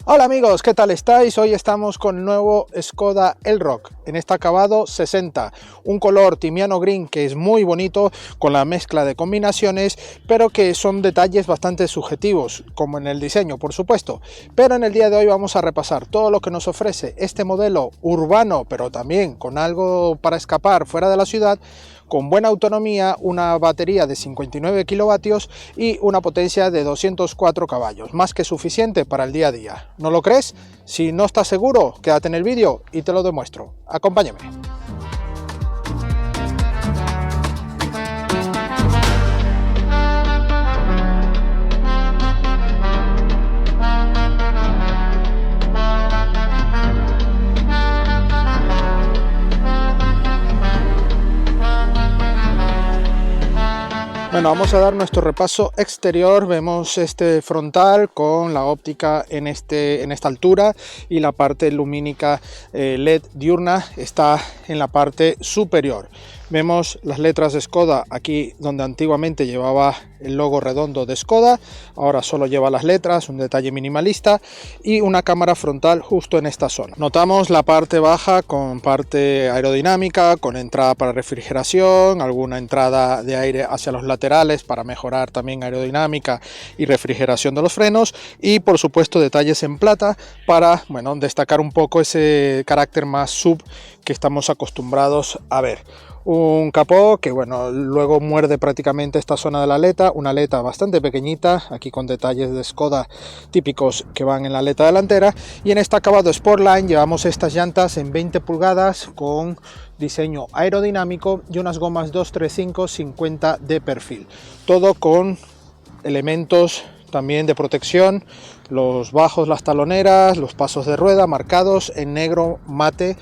Hola amigos, ¿qué tal estáis? Hoy estamos con el nuevo Skoda Elroq en este acabado 60, un color timiano green que es muy bonito con la mezcla de combinaciones, pero que son detalles bastante subjetivos, como en el diseño por supuesto. Pero en el día de hoy vamos a repasar todo lo que nos ofrece este modelo urbano, pero también con algo para escapar fuera de la ciudad, con buena autonomía, una batería de 59 kilovatios y una potencia de 204 caballos, más que suficiente para el día a día. ¿No lo crees? Si no estás seguro, quédate en el vídeo y te lo demuestro. Acompáñame. Bueno, vamos a dar nuestro repaso exterior. Vemos este frontal con la óptica en esta altura y la parte lumínica LED diurna está en la parte superior. Vemos las letras de Skoda aquí donde antiguamente llevaba el logo redondo de Skoda, ahora solo lleva las letras, un detalle minimalista, y una cámara frontal justo en esta zona. Notamos la parte baja con parte aerodinámica, con entrada para refrigeración, alguna entrada de aire hacia los laterales para mejorar también aerodinámica y refrigeración de los frenos, y por supuesto detalles en plata para, bueno, destacar un poco ese carácter más sub que estamos acostumbrados a ver. Un capó que, bueno, luego muerde prácticamente esta zona de la aleta, una aleta bastante pequeñita, aquí con detalles de Skoda típicos que van en la aleta delantera, y en este acabado Sportline llevamos estas llantas en 20 pulgadas con diseño aerodinámico y unas gomas 235 50 de perfil, todo con elementos también de protección, los bajos, las taloneras, los pasos de rueda marcados en negro mate,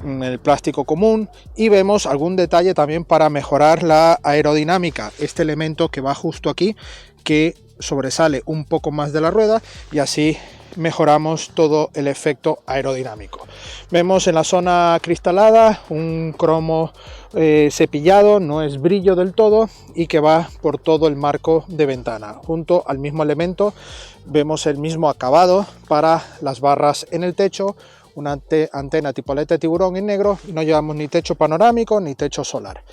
el plástico común, y vemos algún detalle también para mejorar la aerodinámica, este elemento que va justo aquí que sobresale un poco más de la rueda y así mejoramos todo el efecto aerodinámico. Vemos en la zona cristalada un cromo cepillado, no es brillo del todo, y que va por todo el marco de ventana. Junto al mismo elemento vemos el mismo acabado para las barras en el techo, una antena tipo aleta de tiburón en negro, y no llevamos ni techo panorámico ni techo solar.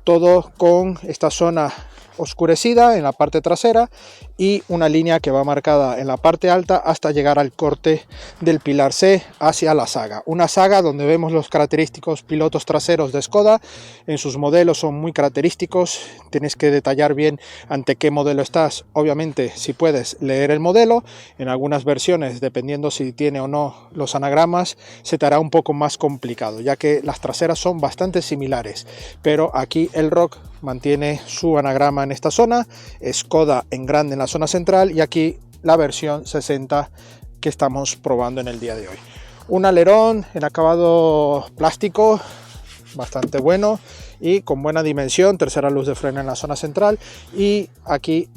Todo con esta zona oscurecida en la parte trasera y una línea que va marcada en la parte alta hasta llegar al corte del pilar C hacia la saga. Una saga donde vemos los característicos pilotos traseros de Skoda. En sus modelos son muy característicos, tienes que detallar bien ante qué modelo estás. Obviamente, si puedes leer el modelo, en algunas versiones, dependiendo si tiene o no los anagramas, se te hará un poco más complicado, ya que las traseras son bastante similares, pero aquí Elroq mantiene su anagrama en esta zona, Skoda en grande en la zona central, y aquí la versión 60 que estamos probando en el día de hoy. Un alerón en acabado plástico bastante bueno y con buena dimensión, tercera luz de freno en la zona central, y aquí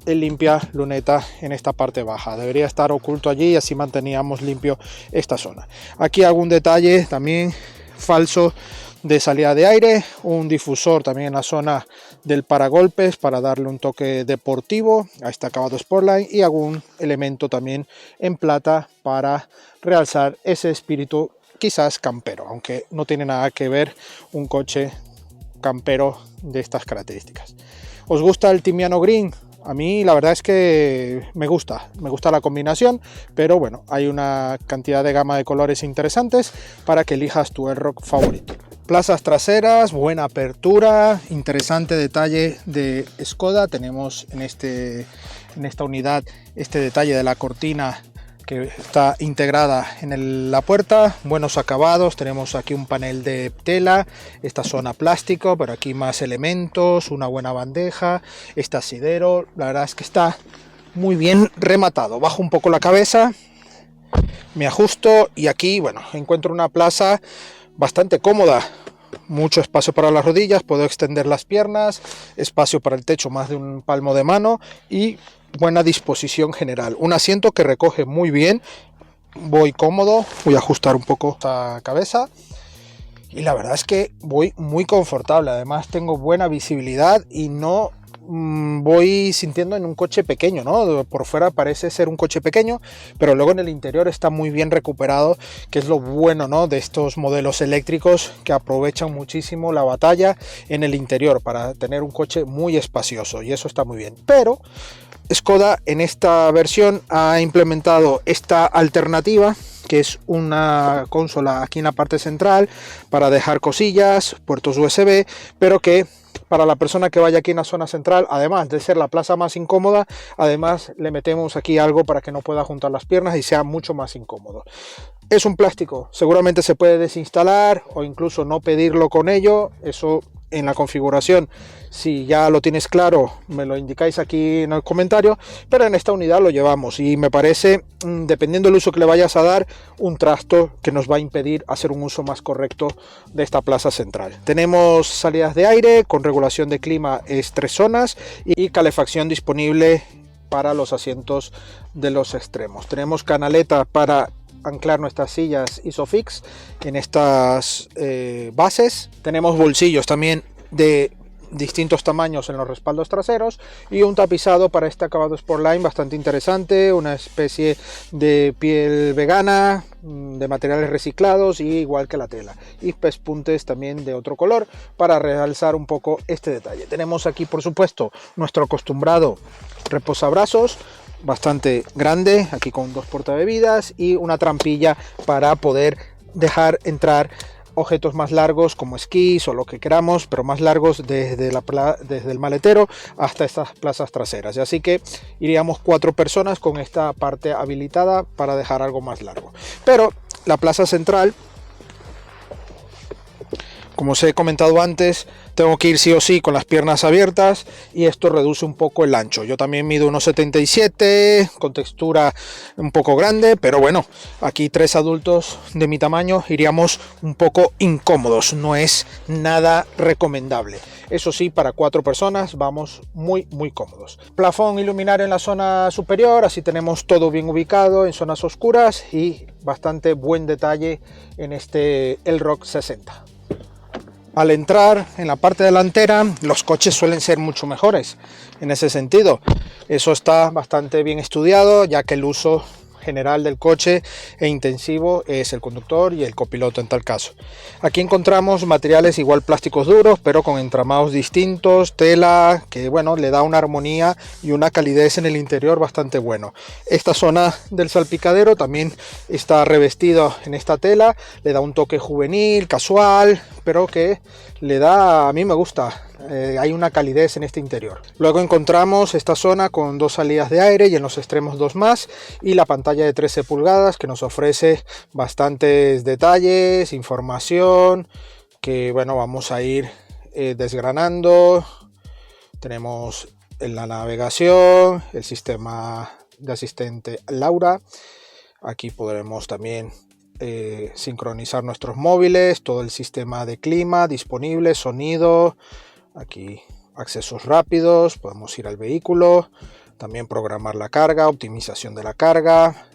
el limpia luneta en esta parte baja, debería estar oculto allí y así manteníamos limpio esta zona. Aquí algún detalle también falso de salida de aire, un difusor también en la zona del paragolpes para darle un toque deportivo a este acabado Sportline, y algún elemento también en plata para realzar ese espíritu quizás campero, aunque no tiene nada que ver un coche campero de estas características. ¿Os gusta el timiano green? A mí la verdad es que me gusta la combinación, pero bueno, hay una cantidad de gama de colores interesantes para que elijas tu Elroq favorito. Plazas traseras, buena apertura, interesante detalle de Skoda. Tenemos en esta unidad este detalle de la cortina que está integrada en la puerta, buenos acabados. Tenemos aquí un panel de tela, esta zona plástico, pero aquí más elementos, una buena bandeja, este asidero. La verdad es que está muy bien rematado. Bajo un poco la cabeza, me ajusto y aquí, bueno, encuentro una plaza bastante cómoda, mucho espacio para las rodillas, puedo extender las piernas, espacio para el techo más de un palmo de mano y buena disposición general. Un asiento que recoge muy bien, voy cómodo, voy a ajustar un poco esta cabeza y la verdad es que voy muy confortable. Además tengo buena visibilidad y no voy sintiendo en un coche pequeño, ¿no? Por fuera parece ser un coche pequeño, pero luego en el interior está muy bien recuperado, que es lo bueno, ¿no?, de estos modelos eléctricos, que aprovechan muchísimo la batalla en el interior para tener un coche muy espacioso, y eso está muy bien. Pero Skoda en esta versión ha implementado esta alternativa, que es una consola aquí en la parte central para dejar cosillas, puertos USB, pero que para la persona que vaya aquí en la zona central, además de ser la plaza más incómoda, además le metemos aquí algo para que no pueda juntar las piernas y sea mucho más incómodo. Es un plástico, seguramente se puede desinstalar o incluso no pedirlo con ello, eso en la configuración, si ya lo tienes claro, me lo indicáis aquí en el comentario, pero en esta unidad lo llevamos y me parece, dependiendo del uso que le vayas a dar, un trasto que nos va a impedir hacer un uso más correcto de esta plaza central. Tenemos salidas de aire con regulación de clima, es 3 zonas, y calefacción disponible para los asientos de los extremos. Tenemos canaleta para anclar nuestras sillas Isofix en estas bases. Tenemos bolsillos también de distintos tamaños en los respaldos traseros y un tapizado para este acabado Sportline bastante interesante, una especie de piel vegana de materiales reciclados, y igual que la tela, y pespuntes también de otro color para realzar un poco este detalle. Tenemos aquí, por supuesto, nuestro acostumbrado reposabrazos bastante grande, aquí con 2 portabebidas y una trampilla para poder dejar entrar objetos más largos como esquís o lo que queramos, pero más largos desde el maletero hasta estas plazas traseras. Y así que iríamos 4 personas con esta parte habilitada para dejar algo más largo. Pero la plaza central, como os he comentado antes, tengo que ir sí o sí con las piernas abiertas y esto reduce un poco el ancho. Yo también mido 1,77 con textura un poco grande, pero bueno, aquí 3 adultos de mi tamaño iríamos un poco incómodos, no es nada recomendable. Eso sí, para 4 personas vamos muy cómodos. Plafón iluminario en la zona superior, así tenemos todo bien ubicado en zonas oscuras y bastante buen detalle en este Elroq 60. Al entrar en la parte delantera, los coches suelen ser mucho mejores en ese sentido. Eso está bastante bien estudiado, ya que el uso general del coche e intensivo es el conductor y el copiloto en tal caso. Aquí encontramos materiales igual plásticos duros, pero con entramados distintos, tela que bueno, le da una armonía y una calidez en el interior bastante bueno. Esta zona del salpicadero también está revestido en esta tela, le da un toque juvenil, casual, pero que le da, a mí me gusta. Hay una calidez en este interior. Luego encontramos esta zona con 2 salidas de aire y en los extremos 2 más, y la pantalla de 13 pulgadas que nos ofrece bastantes detalles, información que bueno, vamos a ir desgranando. Tenemos en la navegación el sistema de asistente Laura. Aquí podremos también sincronizar nuestros móviles, todo el sistema de clima disponible, sonido. Aquí accesos rápidos, podemos ir al vehículo, también programar la carga, optimización de la carga,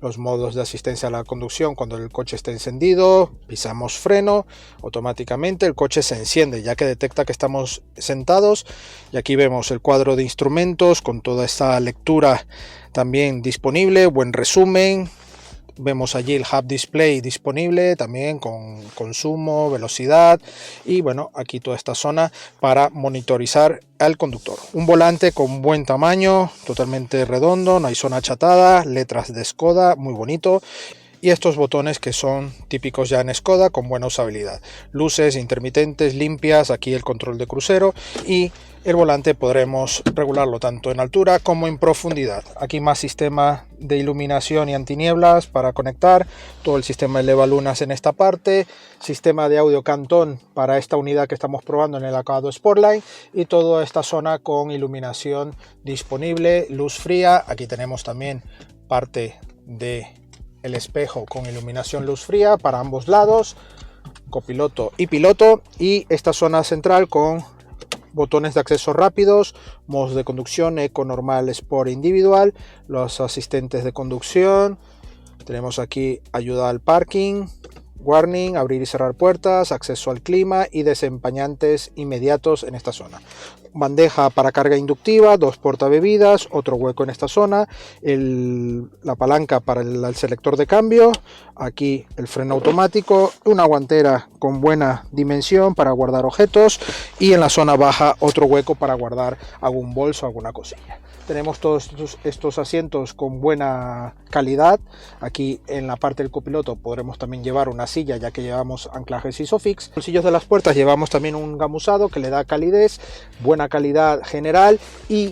los modos de asistencia a la conducción cuando el coche esté encendido, pisamos freno, automáticamente el coche se enciende ya que detecta que estamos sentados, y aquí vemos el cuadro de instrumentos con toda esta lectura también disponible, buen resumen. Vemos allí el Hub Display disponible también con consumo, velocidad y bueno, aquí toda esta zona para monitorizar al conductor. Un volante con buen tamaño, totalmente redondo, no hay zona achatada, letras de Skoda, muy bonito. Y estos botones que son típicos ya en Skoda con buena usabilidad. Luces intermitentes, limpias, aquí el control de crucero, y el volante podremos regularlo tanto en altura como en profundidad. Aquí más sistema de iluminación y antinieblas para conectar, todo el sistema de elevalunas en esta parte, sistema de audio Cantón para esta unidad que estamos probando en el acabado Sportline, y toda esta zona con iluminación disponible, luz fría. Aquí tenemos también parte de el espejo con iluminación luz fría para ambos lados, copiloto y piloto, y esta zona central con botones de acceso rápidos, modos de conducción eco, normal, sport, individual, los asistentes de conducción. Tenemos aquí ayuda al parking, warning, abrir y cerrar puertas, acceso al clima y desempañantes inmediatos en esta zona. Bandeja para carga inductiva, 2 portabebidas, otro hueco en esta zona, la palanca para el selector de cambio, aquí el freno automático, una guantera con buena dimensión para guardar objetos y en la zona baja otro hueco para guardar algún bolso, alguna cosilla. Tenemos todos estos asientos con buena calidad. Aquí en la parte del copiloto podremos también llevar una silla, ya que llevamos anclajes Isofix. En los bolsillos de las puertas llevamos también un gamuzado que le da calidez, buena calidad general y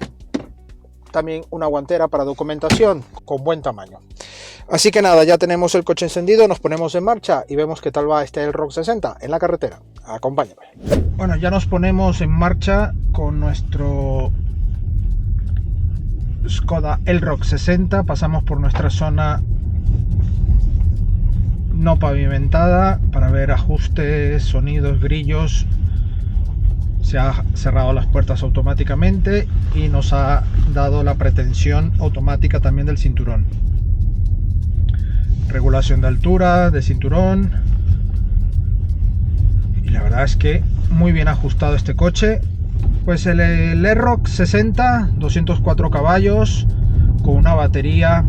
también una guantera para documentación con buen tamaño. Así que nada, ya tenemos el coche encendido, nos ponemos en marcha y vemos qué tal va este Elroq 60 en la carretera. Acompáñame. Bueno, ya nos ponemos en marcha con nuestro Skoda Elroq 60. Pasamos por nuestra zona no pavimentada para ver ajustes, sonidos, grillos. Se ha cerrado las puertas automáticamente y nos ha dado la pretensión automática también del cinturón. Regulación de altura, de cinturón. Y la verdad es que muy bien ajustado este coche. Pues el Elroq 60, 204 caballos, con una batería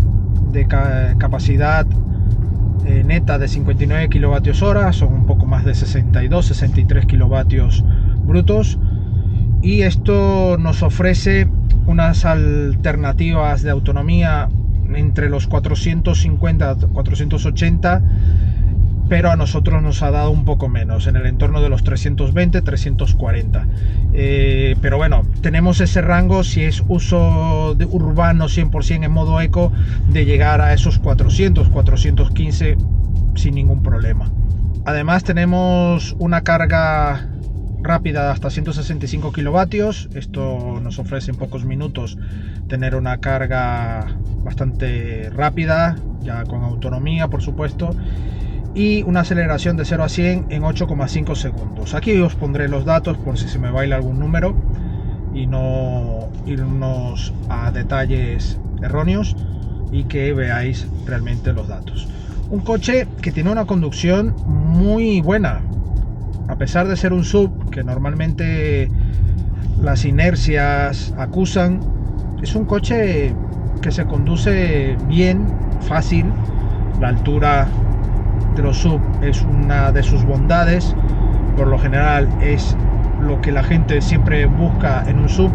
de capacidad neta de 59 kWh, son un poco más de 62-63 kilovatios brutos, y esto nos ofrece unas alternativas de autonomía entre los 450-480, pero a nosotros nos ha dado un poco menos, en el entorno de los 320-340. Pero bueno, tenemos ese rango, si es uso de urbano 100% en modo eco, de llegar a esos 400-415 sin ningún problema. Además tenemos una carga rápida de hasta 165 kilovatios. Esto nos ofrece en pocos minutos tener una carga bastante rápida, ya con autonomía por supuesto, y una aceleración de 0 a 100 en 8,5 segundos. Aquí os pondré los datos por si se me baila algún número y no irnos a detalles erróneos, y que veáis realmente los datos. Un coche que tiene una conducción muy buena, a pesar de ser un SUV que normalmente las inercias acusan. Es un coche que se conduce bien, fácil. La altura de los SUV es una de sus bondades, por lo general es lo que la gente siempre busca en un SUV,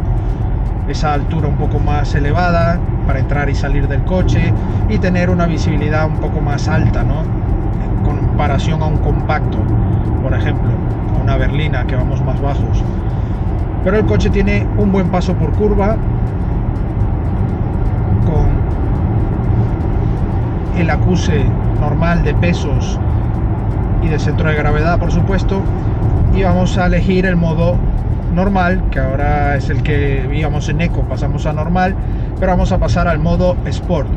esa altura un poco más elevada para entrar y salir del coche y tener una visibilidad un poco más alta, ¿no? En comparación a un compacto, por ejemplo, a una berlina, que vamos más bajos. Pero el coche tiene un buen paso por curva, con el acuse normal de pesos y de centro de gravedad por supuesto, y vamos a elegir el modo normal, que ahora es el que íbamos en eco, pasamos a normal, pero vamos a pasar al modo sport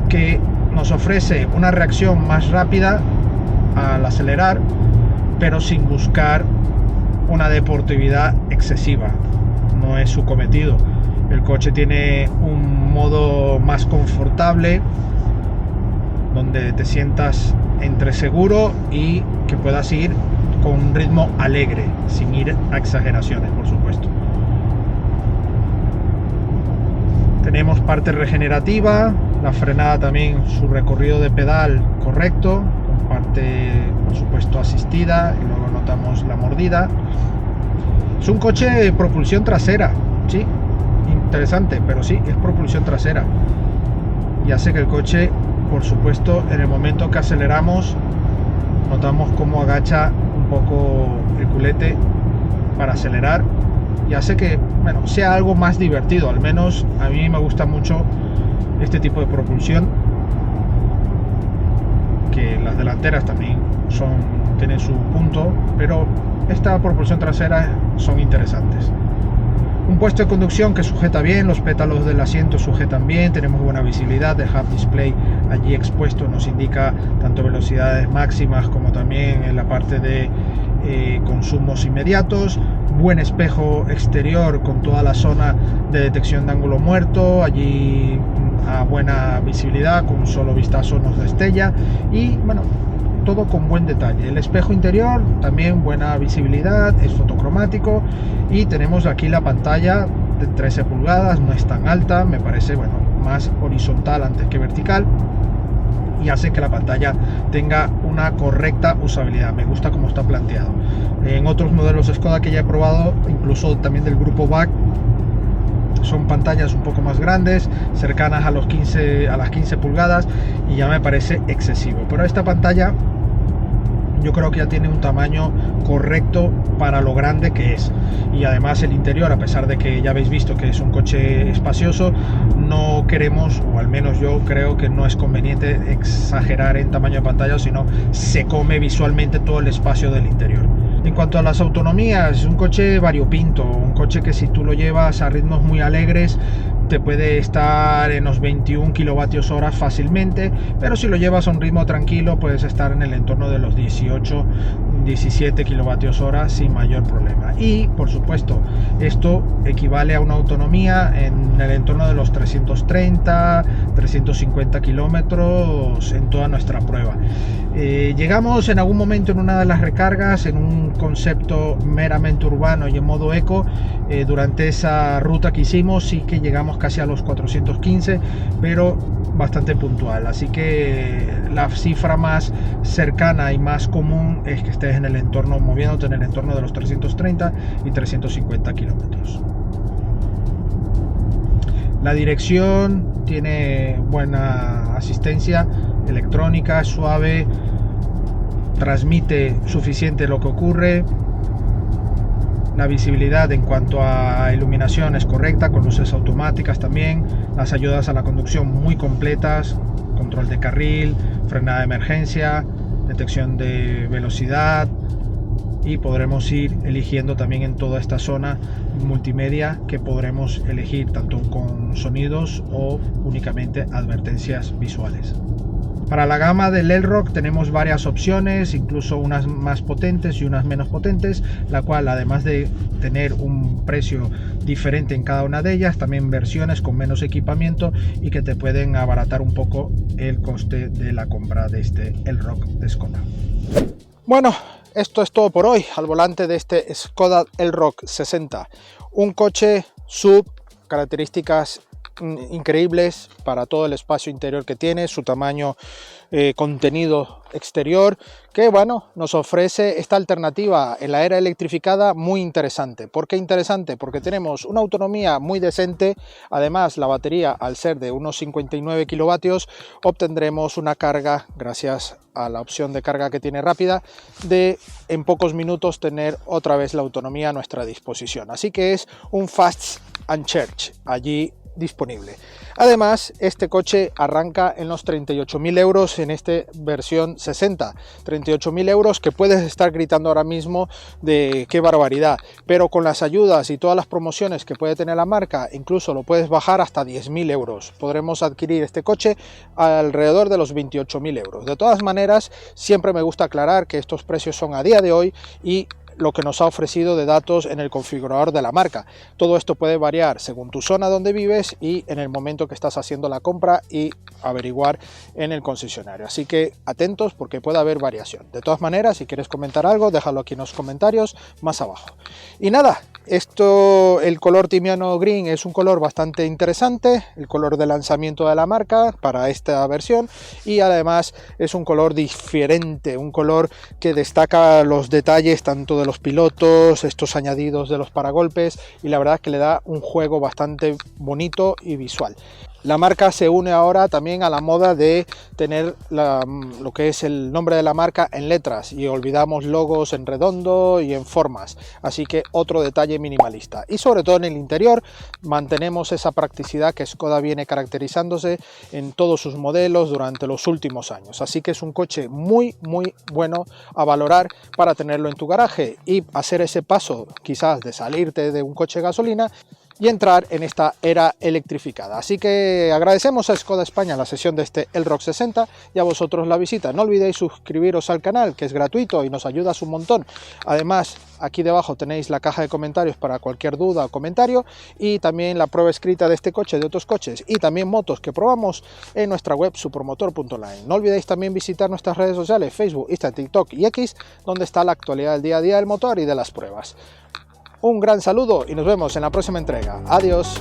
que nos ofrece una reacción más rápida al acelerar, pero sin buscar una deportividad excesiva. No es su cometido. El coche tiene un modo más confortable, donde te sientas entre seguro y que puedas ir con un ritmo alegre, sin ir a exageraciones, por supuesto. Tenemos parte regenerativa, la frenada también, su recorrido de pedal correcto, con parte por supuesto asistida, y luego notamos la mordida. Es un coche de propulsión trasera, sí, interesante, pero sí, es propulsión trasera, y hace que el coche, por supuesto, en el momento que aceleramos, notamos cómo agacha un poco el culete para acelerar, y hace que, bueno, sea algo más divertido. Al menos a mí me gusta mucho este tipo de propulsión, que las delanteras también tienen su punto, pero esta propulsión trasera son interesantes. Un puesto de conducción que sujeta bien, los pétalos del asiento sujetan bien, tenemos buena visibilidad, el Head Display allí expuesto nos indica tanto velocidades máximas como también en la parte de consumos inmediatos. Buen espejo exterior con toda la zona de detección de ángulo muerto, allí a buena visibilidad, con un solo vistazo nos destella, y bueno, todo con buen detalle. El espejo interior también buena visibilidad, es fotocromático, y tenemos aquí la pantalla de 13 pulgadas, no es tan alta, me parece, bueno, más horizontal antes que vertical, y hace que la pantalla tenga una correcta usabilidad. Me gusta cómo está planteado. En otros modelos Skoda que ya he probado, incluso también del grupo VAG, son pantallas un poco más grandes, cercanas a las 15 pulgadas, y ya me parece excesivo. Pero esta pantalla yo creo que ya tiene un tamaño correcto para lo grande que es. Y además el interior, a pesar de que ya habéis visto que es un coche espacioso, no queremos, o al menos yo creo que no es conveniente exagerar en tamaño de pantalla, sino se come visualmente todo el espacio del interior. En cuanto a las autonomías, es un coche variopinto, un coche que si tú lo llevas a ritmos muy alegres te puede estar en los 21 kilovatios hora fácilmente, pero si lo llevas a un ritmo tranquilo puedes estar en el entorno de los 17 kilovatios hora sin mayor problema. Y por supuesto esto equivale a una autonomía en el entorno de los 330-350 kilómetros en toda nuestra prueba. Llegamos en algún momento en una de las recargas en un concepto meramente urbano y en modo eco. Durante esa ruta que hicimos sí que llegamos casi a los 415, pero bastante puntual, así que la cifra más cercana y más común es que estés en el entorno, moviéndote en el entorno de los 330 y 350 kilómetros. La dirección tiene buena asistencia electrónica, es suave, transmite suficiente lo que ocurre. La visibilidad en cuanto a iluminación es correcta, con luces automáticas también. Las ayudas a la conducción muy completas, control de carril, frenada de emergencia, detección de velocidad, y podremos ir eligiendo también en toda esta zona multimedia que podremos elegir tanto con sonidos o únicamente advertencias visuales. Para la gama del Elroq tenemos varias opciones, incluso unas más potentes y unas menos potentes, la cual, además de tener un precio diferente en cada una de ellas, también versiones con menos equipamiento y que te pueden abaratar un poco el coste de la compra de este Elroq de Skoda. Bueno, esto es todo por hoy al volante de este Skoda Elroq 60, un coche sub, características increíbles para todo el espacio interior que tiene, su tamaño, contenido exterior, que bueno, nos ofrece esta alternativa en la era electrificada muy interesante. ¿Por qué interesante? Porque tenemos una autonomía muy decente, además la batería, al ser de unos 59 kilovatios, obtendremos una carga, gracias a la opción de carga que tiene rápida, de en pocos minutos tener otra vez la autonomía a nuestra disposición. Así que es un Fast and Charge allí disponible. Además, este coche arranca en los 38.000 euros en esta versión 60. 38.000 euros que puedes estar gritando ahora mismo de qué barbaridad, pero con las ayudas y todas las promociones que puede tener la marca, incluso lo puedes bajar hasta 10.000 euros. Podremos adquirir este coche alrededor de los 28.000 euros. De todas maneras, siempre me gusta aclarar que estos precios son a día de hoy y lo que nos ha ofrecido de datos en el configurador de la marca. Todo esto puede variar según tu zona donde vives y en el momento que estás haciendo la compra y averiguar en el concesionario. Así que atentos porque puede haber variación. De todas maneras, si quieres comentar algo, déjalo aquí en los comentarios más abajo. Y nada, el color timiano green es un color bastante interesante, el color de lanzamiento de la marca para esta versión, y además es un color diferente, un color que destaca los detalles tanto de los pilotos, estos añadidos de los paragolpes, y la verdad es que le da un juego bastante bonito y visual. La marca se une ahora también a la moda de tener lo que es el nombre de la marca en letras y olvidamos logos en redondo y en formas, así que otro detalle minimalista. Y sobre todo en el interior mantenemos esa practicidad que Skoda viene caracterizándose en todos sus modelos durante los últimos años, así que es un coche muy bueno a valorar para tenerlo en tu garaje y hacer ese paso quizás de salirte de un coche de gasolina y entrar en esta era electrificada. Así que agradecemos a Skoda España la sesión de este Elroq 60 y a vosotros la visita. No olvidéis suscribiros al canal, que es gratuito y nos ayudas un montón. Además, aquí debajo tenéis la caja de comentarios para cualquier duda o comentario, y también la prueba escrita de este coche, de otros coches y también motos que probamos en nuestra web supermotor.online. No olvidéis también visitar nuestras redes sociales, Facebook, Instagram, TikTok y X, donde está la actualidad del día a día del motor y de las pruebas. Un gran saludo y nos vemos en la próxima entrega. Adiós.